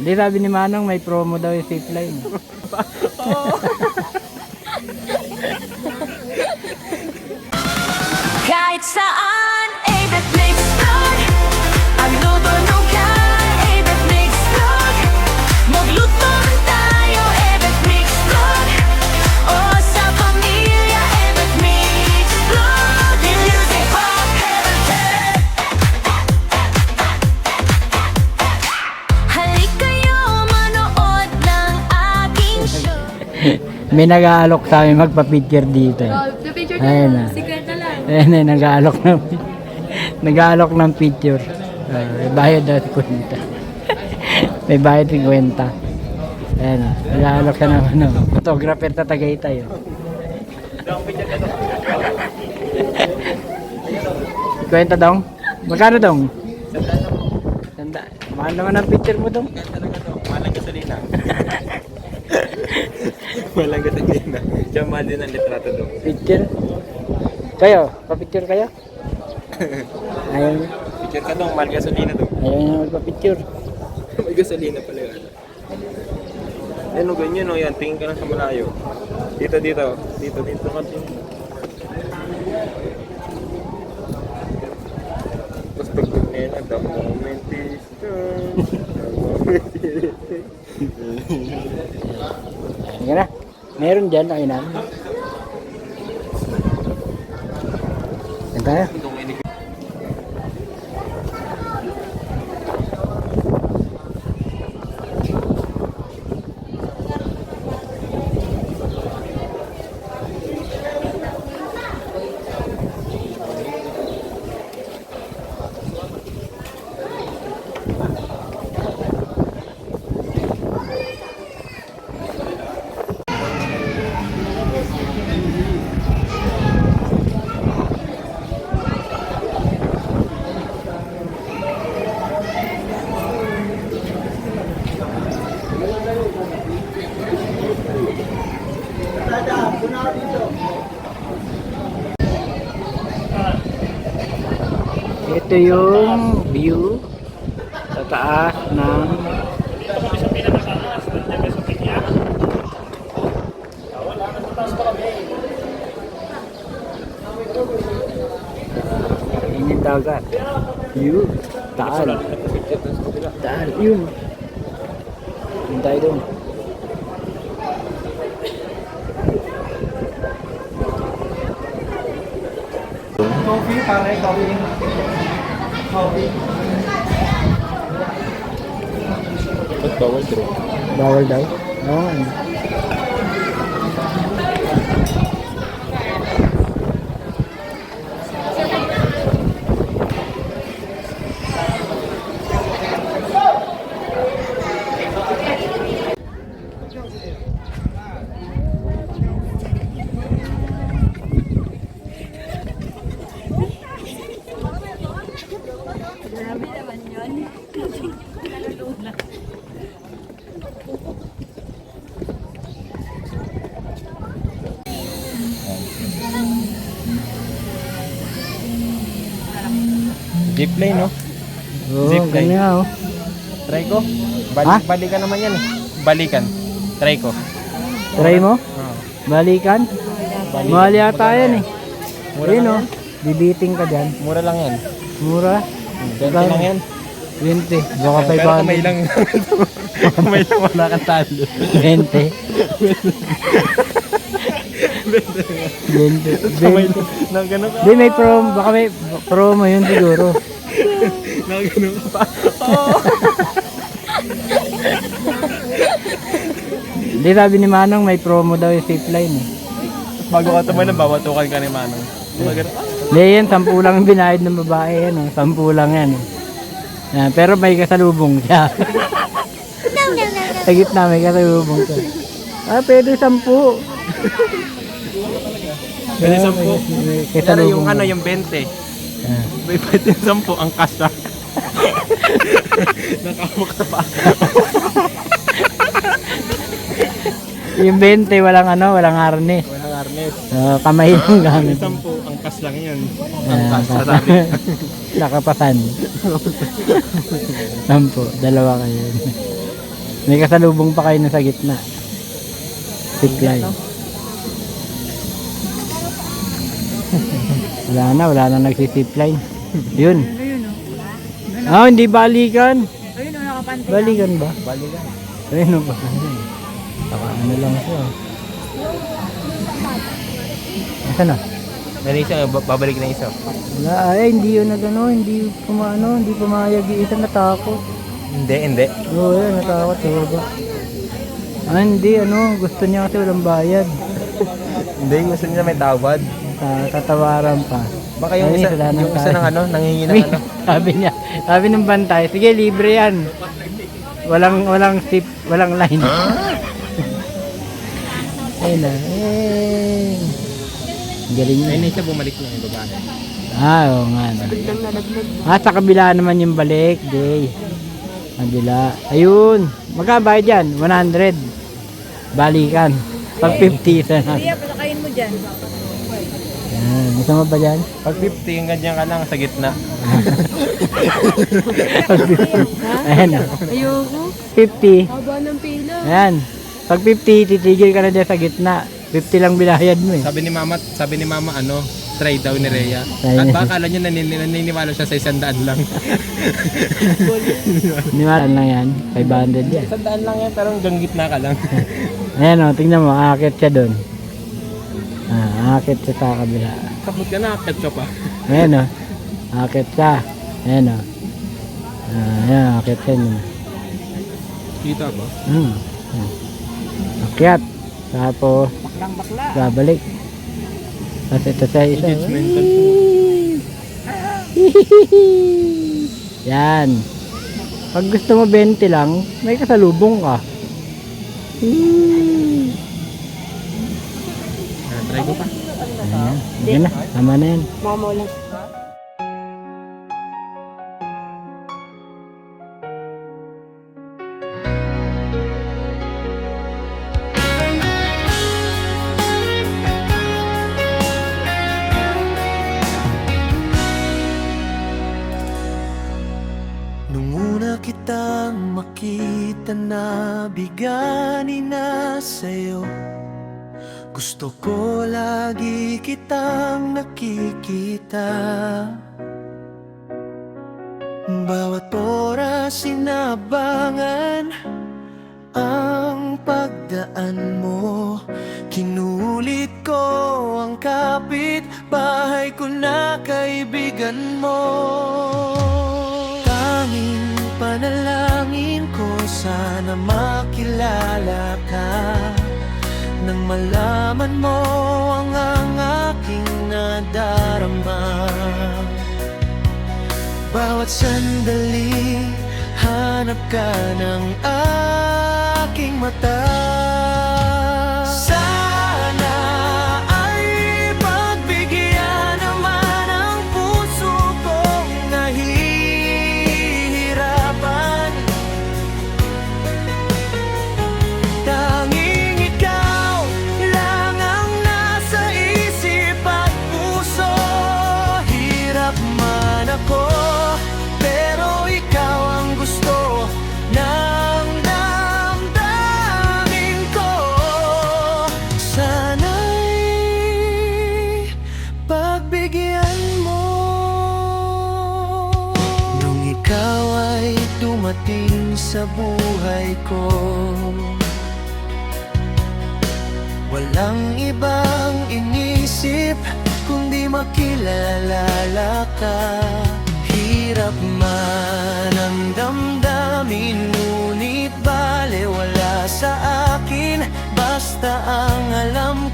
Hindi, sabi ni Manong may promo daw yung zipline. Kahit saan, Abet Mix Vlog. Ang luto nung kan, Abet Mix Vlog. Magluto tayo, Abet Mix Vlog. O sa pamilya, Abet Mix Vlog. Music Pop Heaven. Halik kayo manood ng aking show. May nag-aalok sa amin magpa-picture dito. The picture Ayun na. na, secret na lang. Ayun na, nag-aalok ng picture. May bayad daw si kwenta. May bayad si kwenta. Ayun na, nag-aalok siya ng ano, photographer sa Tagaytay. Kwenta dong? Magkano dong? Sanda. Mahal naman ang picture mo dong. Malang gasolina. Malang gasolina. Siya mahal din ang litrato doon. Picture? Kayo? Pa-picture kayo? Ayaw niyo? Picture ka doon, mahal gasolina doon. Ayaw niyo magpa-picture? May gasolina pala yun. Yan o, ganyan o yan. Tingin ka lang sa malayo. Dito ka tingin. Tapos pagpag nila, the moment is done. The moment is Sige na. Meron dyan, ay namin. Yan tayo. Ito yung view sa taas ng yung dagat. View. Taal. Taal. Yun. Yun tayo doon. Coffee, pare, coffee. Coffee. Ba't bawal bro? Bawal daw? Oo. Grabe naman yun. Nalulula. Jeepline no? Oo, Zipline. ganyan oh. Try ko. Ha? Balikan naman yan eh. Balikan. Try ko. Try mo? Oo. Balikan? Mahal yata yan eh. Mura Ayun lang oh. Bibiting ka dyan. Mura lang yan. Mura. 20 lang yan. 20. Baka Pero 500. kamay lang. Kamay lang wala kang talo. 20. 20. Kamay lang. Nagano ka. Di may promo. Baka may promo yun siguro. Nagano ka pa. Hindi, sabi ni Manong may promo daw yung zipline eh. Bago ka tumayo, babatukan ka ni Manong. Magano. Hindi yan, 10 lang ang binayad ng babae yan oh. 10 lang yan eh. Yan, pero may kasalubong siya. Sa gitna may kasalubong siya. Ah, pwede 10. Pwede 10. May Pero yung kasalubong. ano, yung 20. Ah. May pwede 10 ang kasa. Nakamuk na pa. Yung 20 walang ano, walang harness. Walang arnes. Kamay yung gamit. 10 ang kas lang yun. Ang Ah, kas sa sabi. Nakapasan. 10, dalawa kayo. May kasalubong pa kayo na sa gitna. Zipline. Wala na nagsisipline. Yun. Ayun o. Ah, hindi balikan. Ayun o, nakapante. Balikan ba? Balikan. Ayun o ba? Saka ano lang siya. Asa na? Meron isa, babalik na isa. Wala, ay, hindi yun nagano, hindi pumayag yung isa, natakot. Hindi. Oo, yun, natakot sa baba. Ah, hindi, gusto niya kasi walang bayad. Hindi, gusto niya may tawad. Tatawaran pa. Baka yung Ay, isa, wala nang yung isa ng tayo. nangingi ng Uy, sabi ng bantay, sige, libre yan. Walang tip, walang line. Ayun na, galing Ayun na. na isa, bumalik na yung babae. Oo nga na. Sa kabila naman yung balik, day. Kabila. Ayun. Magkabayad yan? 100. Balikan. Pag 50 isa na. Kuya, palakayin mo dyan. Yan. Gusto mo ba dyan? Pag 50, yung ganyan ka lang sa gitna. Pag 50. Ayan na. Ayoko. 50. Haba ng pila. Ayan. Pag 50, titigil ka na dyan sa gitna. 50 lang binayad mo eh. Sabi ni mama try daw ni Rhea. Try At niya. baka akala niya naniniwala siya sa 100 lang. Niwalaan lang yan. 500 yan. 100 lang yan, pero hanggang gitna ka lang. Ayan o, tingnan mo. Aakit siya doon. Aakit siya sa kabila. Kapag ka na, akit ka pa. Ayan o. Aakit siya. Ayan o. Ayan, aakit siya niya. Kita ba? Akyat. Tapos, Baklang-bakla. babalik. Tapos ito sa isa. Judgmental. Yan. Pag gusto mo 20 lang, may kasalubong ka. Try ko pa. Ayan. Yan na. Tama na yan. Mama lang. Nung una kitang makita na bigani na sa'yo, gusto ko lagi kitang nakikita. Bawat oras sinabangan ang pagdaan mo. Kinulit ko ang kapit bahay ko na kaibigan mo. Tanging panalangin ko, sana makilala ka nang malaman mo ang aking nadarama. Bawat sandali, hanap ka ng aking mata. Sana ay pagbigyan naman ang puso kong nahihirapan. Tanging ikaw lang ang nasa isip at puso. Hirap man ako, pero ikaw ang gusto ng damdamin ko. Sana'y pagbigyan mo. Nung ikaw ay dumating sa buhay ko, walang ibang inisip kundi makilala ka. Hirap man ang damdamin, ngunit bale wala sa akin. Basta ang alam